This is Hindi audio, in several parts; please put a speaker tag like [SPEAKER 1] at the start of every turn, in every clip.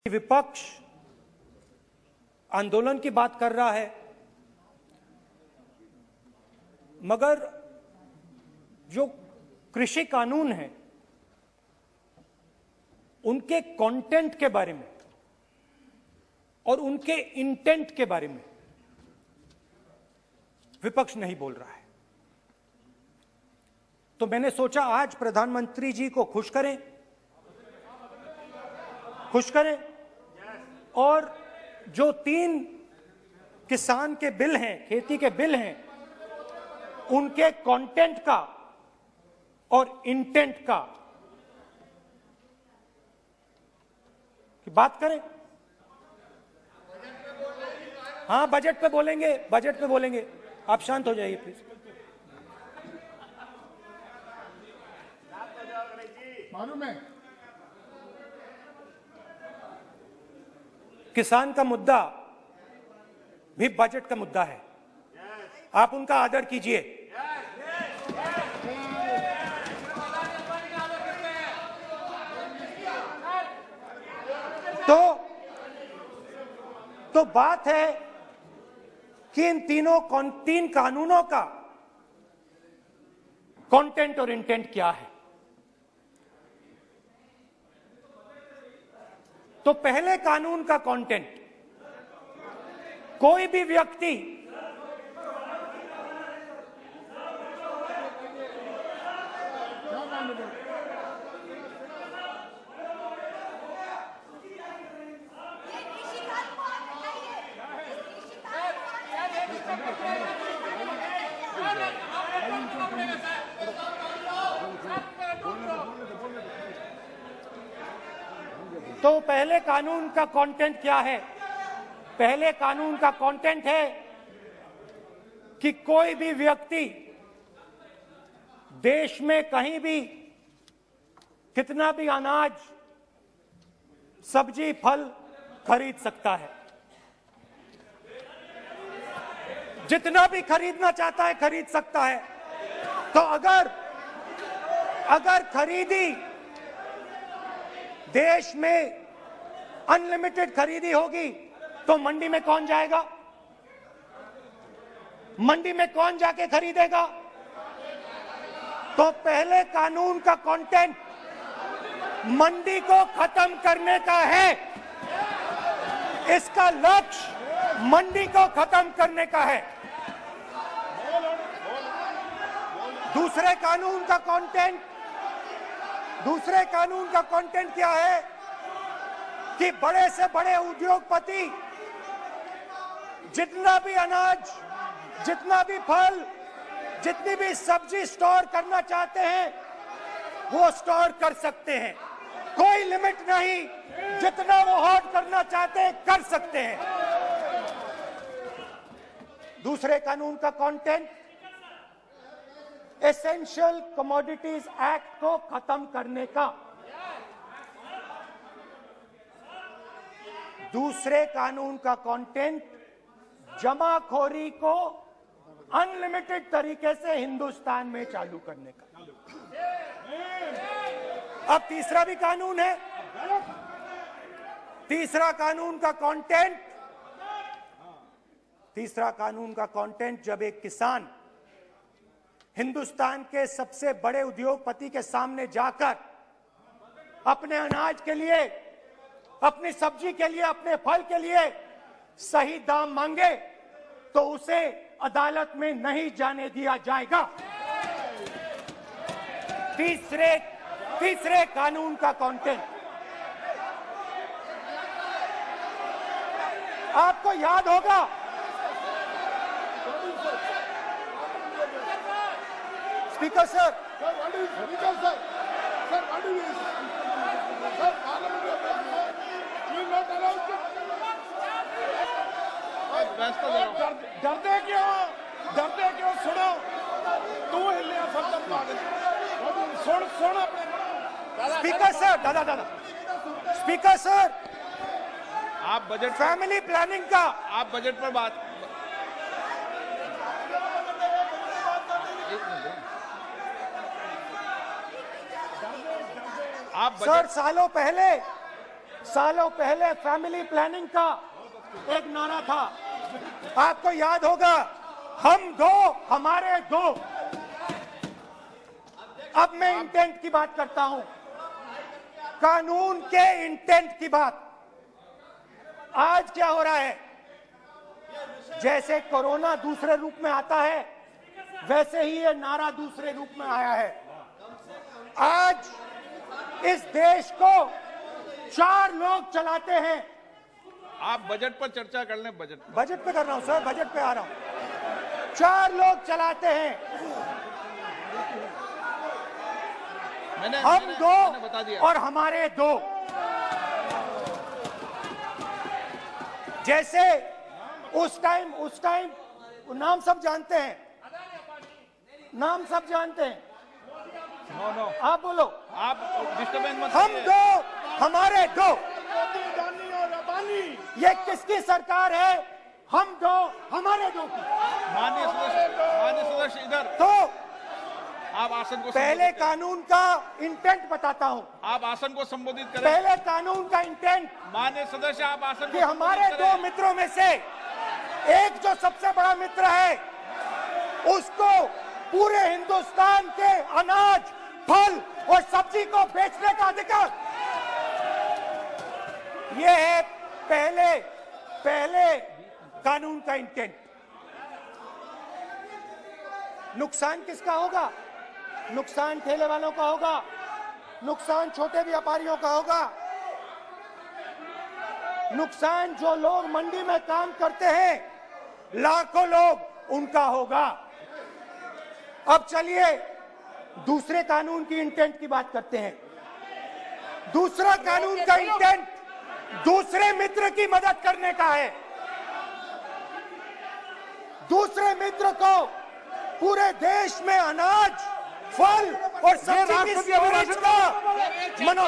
[SPEAKER 1] विपक्ष आंदोलन की बात कर रहा है, मगर जो कृषि कानून है उनके कंटेंट के बारे में और उनके इंटेंट के बारे में विपक्ष नहीं बोल रहा है। तो मैंने सोचा आज प्रधानमंत्री जी को खुश करें और जो 3 किसान के बिल हैं, खेती के बिल हैं, उनके कंटेंट का और इंटेंट का की बात करें। हाँ, बजट पे बोलेंगे। आप शांत हो जाइए प्लीज।
[SPEAKER 2] मालूम है
[SPEAKER 1] किसान का मुद्दा भी बजट का मुद्दा है, आप उनका आदर कीजिए। तो बात है कि इन 3 कानूनों का कंटेंट और इंटेंट क्या है। तो पहले कानून का कंटेंट, कोई भी व्यक्ति तो पहले कानून का कंटेंट क्या है? पहले कानून का कंटेंट है कि कोई भी व्यक्ति देश में कहीं भी कितना भी अनाज, सब्जी, फल खरीद सकता है। जितना भी खरीदना चाहता है खरीद सकता है। तो अगर खरीदी देश में अनलिमिटेड खरीदी होगी तो मंडी में कौन जाएगा? मंडी में कौन जाके खरीदेगा? तो पहले कानून का कंटेंट मंडी को खत्म करने का है। इसका लक्ष्य मंडी को खत्म करने का है। दूसरे कानून का कंटेंट क्या है कि बड़े से बड़े उद्योगपति जितना भी अनाज, जितना भी फल, जितनी भी सब्जी स्टोर करना चाहते हैं वो स्टोर कर सकते हैं। कोई लिमिट नहीं, जितना वो होल्ड करना चाहते हैं कर सकते हैं। दूसरे कानून का कंटेंट एसेंशियल कमोडिटीज एक्ट को खत्म करने का। दूसरे कानून का कंटेंट जमाखोरी को अनलिमिटेड तरीके से हिंदुस्तान में चालू करने का। अब तीसरा भी कानून है। तीसरा कानून का कंटेंट जब एक किसान हिंदुस्तान के सबसे बड़े उद्योगपति के सामने जाकर अपने अनाज के लिए, अपनी सब्जी के लिए, अपने फल के लिए सही दाम मांगे तो उसे अदालत में नहीं जाने दिया जाएगा। तीसरे कानून का कंटेंट आपको याद होगा, स्पीकर सर,
[SPEAKER 2] डरते क्यों? सुनो, तू हिलिया सब सुन अपने।
[SPEAKER 1] स्पीकर सर, दादा स्पीकर सर,
[SPEAKER 3] आप बजट,
[SPEAKER 1] फैमिली प्लानिंग का,
[SPEAKER 3] आप बजट पर बात,
[SPEAKER 1] सर, सालों पहले सालों पहले फैमिली प्लानिंग का एक नारा था, आपको याद होगा, हम दो हमारे दो। अब मैं इंटेंट की बात करता हूं, कानून के इंटेंट की बात। आज क्या हो रहा है, जैसे कोरोना दूसरे रूप में आता है, वैसे ही ये नारा दूसरे रूप में आया है। आज इस देश को 4 लोग चलाते हैं।
[SPEAKER 3] आप बजट पर चर्चा कर लें।
[SPEAKER 1] बजट पे कर रहा हूं सर, बजट पे आ रहा हूं। 4 लोग चलाते हैं, हम दो
[SPEAKER 3] बता दिया।
[SPEAKER 1] और हमारे दो। जैसे उस टाइम नाम सब जानते हैं, नाम सब जानते हैं।
[SPEAKER 3] नो
[SPEAKER 1] आप बोलो।
[SPEAKER 3] आप डिस्टर्बेंस मत
[SPEAKER 1] हम
[SPEAKER 3] करिए।
[SPEAKER 1] दो हमारे दो। ये किसकी सरकार है? हम दो हमारे दो की।
[SPEAKER 3] माननीय सदस्य इधर।
[SPEAKER 1] तो
[SPEAKER 3] आप आसन को
[SPEAKER 1] पहले
[SPEAKER 3] संबोधित करें।
[SPEAKER 1] कानून का इंटेंट बताता हूं।
[SPEAKER 3] आप आसन को संबोधित करें।
[SPEAKER 1] पहले कानून का इंटेंट
[SPEAKER 3] माननीय सदस्य, आप आसन
[SPEAKER 1] कि
[SPEAKER 3] को
[SPEAKER 1] हमारे
[SPEAKER 3] संबोधित
[SPEAKER 1] दो
[SPEAKER 3] करें।
[SPEAKER 1] मित्रों में से एक जो सबसे बड़ा मित्र है, उसको पूरे हिंदुस्तान के अनाज, फल और सब्जी को बेचने का अधिकार। यह है पहले कानून का इंटेंट। नुकसान किसका होगा? नुकसान ठेले वालों का होगा, नुकसान छोटे व्यापारियों का होगा, नुकसान जो लोग मंडी में काम करते हैं, लाखों लोग, उनका होगा। अब चलिए दूसरे कानून की इंटेंट की बात करते हैं। दूसरा कानून का इंटेंट दूसरे मित्र की मदद करने का है। दूसरे मित्र को पूरे देश में अनाज, फल और सब्जी की स्टोरेज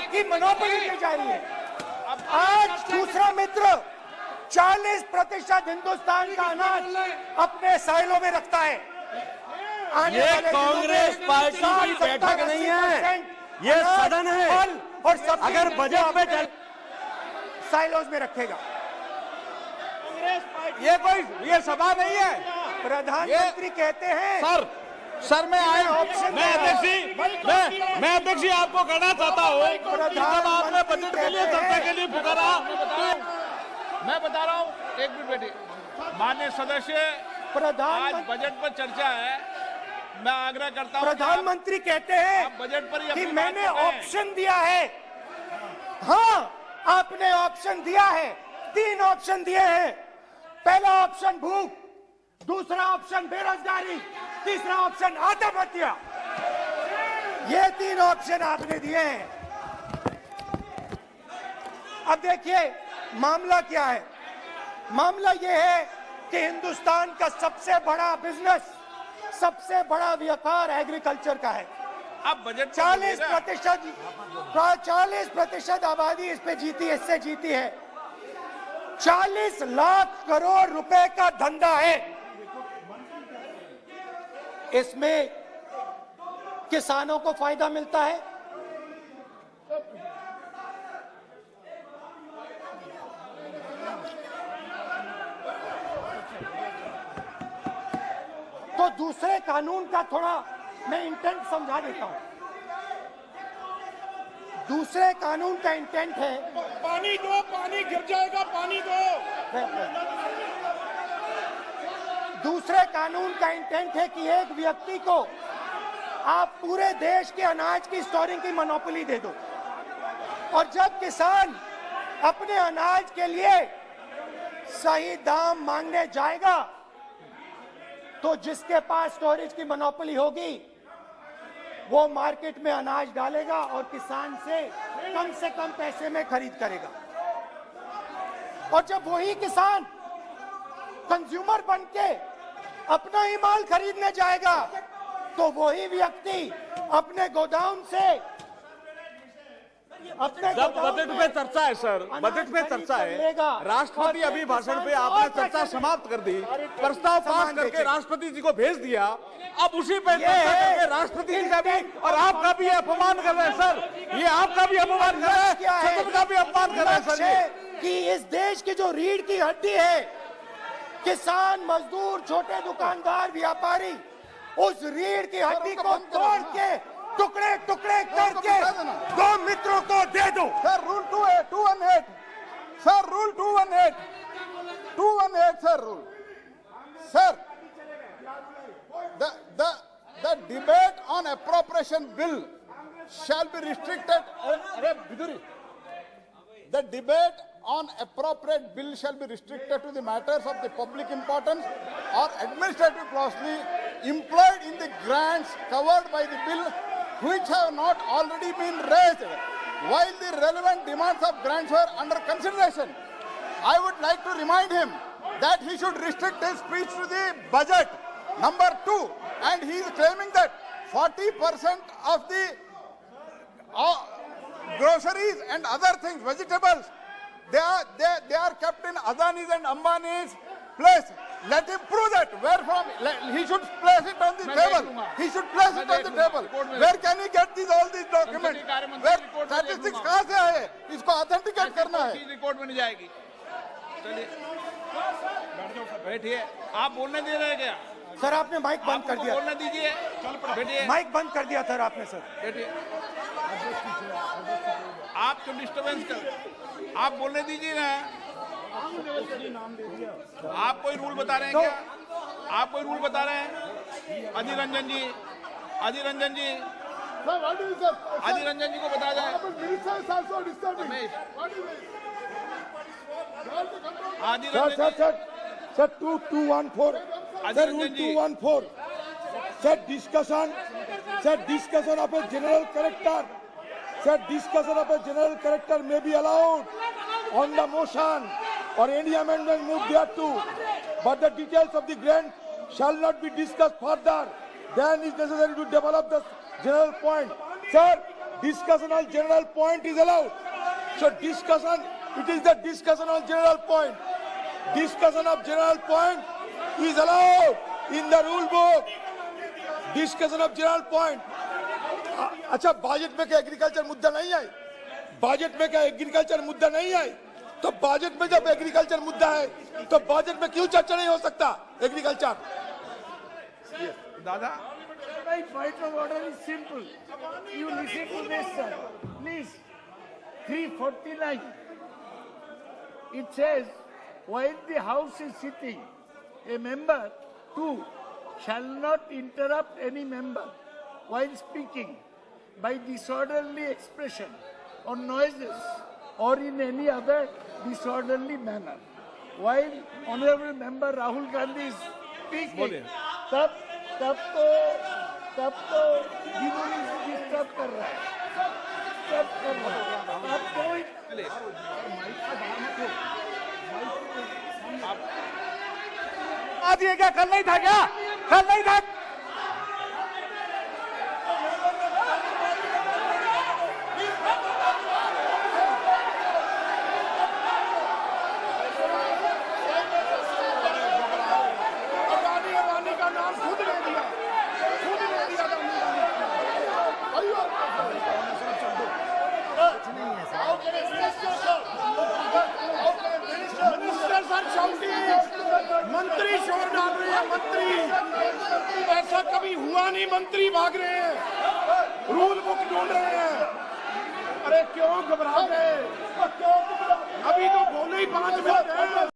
[SPEAKER 1] की मोनोपोली दी जा रही है। आज दूसरा मित्र 40% हिंदुस्तान का अनाज अपने साइलों में रखता है।
[SPEAKER 4] ये कांग्रेस पार्टी की बैठक नहीं है, ये सदन है।
[SPEAKER 1] फल और सब्जी
[SPEAKER 4] अगर बजट पे चल
[SPEAKER 1] साइलोज में रखेगा।
[SPEAKER 4] ये सभा नहीं है।
[SPEAKER 1] प्रधानमंत्री कहते हैं
[SPEAKER 4] सर मैं अध्यक्ष जी आपको कहना चाहता हूँ कि जब आपने बजट के लिए चर्चा के लिए पुकारा तो
[SPEAKER 3] मैं बता रहा हूँ, एक मिनट बैठिए। माननीय सदस्य, आज बजट पर चर्चा है। मैं आग्रह करता हूँ,
[SPEAKER 1] प्रधानमंत्री कहते हैं
[SPEAKER 3] आप बजट पर ही
[SPEAKER 1] कि
[SPEAKER 3] अपनी बात
[SPEAKER 1] मैंने
[SPEAKER 3] करते हैं।
[SPEAKER 1] ऑप्शन दिया है। हाँ, आपने ऑप्शन दिया है। 3 ऑप्शन दिए हैं। पहला ऑप्शन भूख, दूसरा ऑप्शन बेरोजगारी, तीसरा ऑप्शन आत्महत्या। ये 3 ऑप्शन आपने दिए हैं। अब देखिए मामला क्या है। मामला यह है कि हिंदुस्तान का सबसे बड़ा बिजनेस, सबसे बड़ा व्यापार एग्रीकल्चर का है।
[SPEAKER 3] अब बजट
[SPEAKER 1] 40% आबादी इस पे जीती है, इससे जीती है। 40 लाख करोड़ रुपए का धंधा है। इसमें किसानों को फायदा मिलता है, तो दूसरे कानून का थोड़ा मैं इंटेंट समझा देता हूं। दूसरे कानून का इंटेंट है,
[SPEAKER 2] पानी दो, पानी गिर जाएगा, पानी दो।
[SPEAKER 1] दूसरे कानून का इंटेंट है कि एक व्यक्ति को आप पूरे देश के अनाज की स्टोरिंग की मोनोपोली दे दो, और जब किसान अपने अनाज के लिए सही दाम मांगने जाएगा तो जिसके पास स्टोरेज की मोनोपोली होगी वो मार्केट में अनाज डालेगा और किसान से कम पैसे में खरीद करेगा। और जब वही किसान कंज्यूमर बन के अपना ही माल खरीदने जाएगा तो वही व्यक्ति अपने गोदाम से अपने
[SPEAKER 4] जब बजट पे चर्चा है सर, बजट पे चर्चा है, राष्ट्रपति अभी भाषण पे आपने चर्चा समाप्त कर दी, प्रस्ताव पास करके राष्ट्रपति जी को भेज दिया, अब उसी पे चर्चा करके राष्ट्रपति जी का भी और आपका भी अपमान कर रहे हैं सर, ये आपका भी अपमान कर रहे हैं, सदन का भी अपमान कर रहे हैं सर ये।
[SPEAKER 1] कि इस देश की जो रीढ़ की हड्डी है, किसान, मजदूर, छोटे दुकानदार, व्यापारी, उस रीढ़ की हड्डी को तोड़ के टुकड़े टुकड़े करके दो मित्रों को दे दो।
[SPEAKER 2] Sir rule 218 sir rule 218 sir rule sir the debate on appropriation bill shall be restricted. The debate on appropriate bill shall be restricted to the matters of the public importance or administrative clausely employed in the grants covered by the bill which have not already been raised while the relevant demands of grants were under consideration. I would like to remind him that he should restrict his speech to the budget. Number 2, and he is claiming that 40% of the groceries and other things, vegetables, they are kept in Adani's and Ambani's place. Let him prove that. Where from? He should place it on the table. He should place it on the table. Where can he get all these documents? Where statistics कहाँ से आए? इसको authenticate करना है.
[SPEAKER 3] रिकॉर्ड में नहीं जाएगी. चलिए बैठिए. आप बोलने दे रहे हैं क्या?
[SPEAKER 1] सर आपने माइक बंद कर दिया.
[SPEAKER 3] बोलने दीजिए. बैठिए.
[SPEAKER 1] माइक बंद कर दिया सर आपने. सर
[SPEAKER 3] बैठिए. आप क्यों डिस्टर्बेंस कर? आप बोलने दीजिए ना. आप कोई रूल बता रहे हैं क्या? आप कोई रूल बता रहे हैं? अधीर रंजन जी, अधीर रंजन जी, अधीर रंजन जी को बता जाए. अधीर रंजन जी.
[SPEAKER 2] Sir, 2214. Sir, rule 214. Sir, discussion of a general character. Sir, discussion of a general character may be allowed on the motion or any amendment moved thereto, but the details of the grant shall not be discussed further than is necessary to develop the general point. Sir, discussion on general point is allowed. So discussion, it is the discussion on general point. Discussion of general point is allowed in the rule book. Discussion of general point. अच्छा बजट में क्या एग्रीकल्चर मुद्दा नहीं है? बजट में क्या एग्रीकल्चर मुद्दा नहीं है? तो बजट में जब एग्रीकल्चर मुद्दा है तो बजट में क्यों चर्चा नहीं हो सकता एग्रीकल्चर?
[SPEAKER 3] दादा,
[SPEAKER 5] My point of order is simple. You listen to this, sir. Please. 349. It says, while the House is sitting, a member, 2, shall not interrupt any member while speaking by disorderly expression or noises or in any other disorderly manner. While Honorable Member Rahul Gandhi is speaking, तब तो जिन्होंने डिस्टर्ब कर रहा है, तब कर रहा है, अब कोई
[SPEAKER 4] आज ये क्या कल नहीं था क्या? कल नहीं था?
[SPEAKER 2] अडानी का नाम खुद ले दिया. मंत्री शोर डाल रहे हैं. मंत्री ऐसा कभी हुआ नहीं. मंत्री भाग रहे हैं, रूल बुक ढूंढ रहे हैं. अरे क्यों घबरा गए? अभी तो बोले ही 5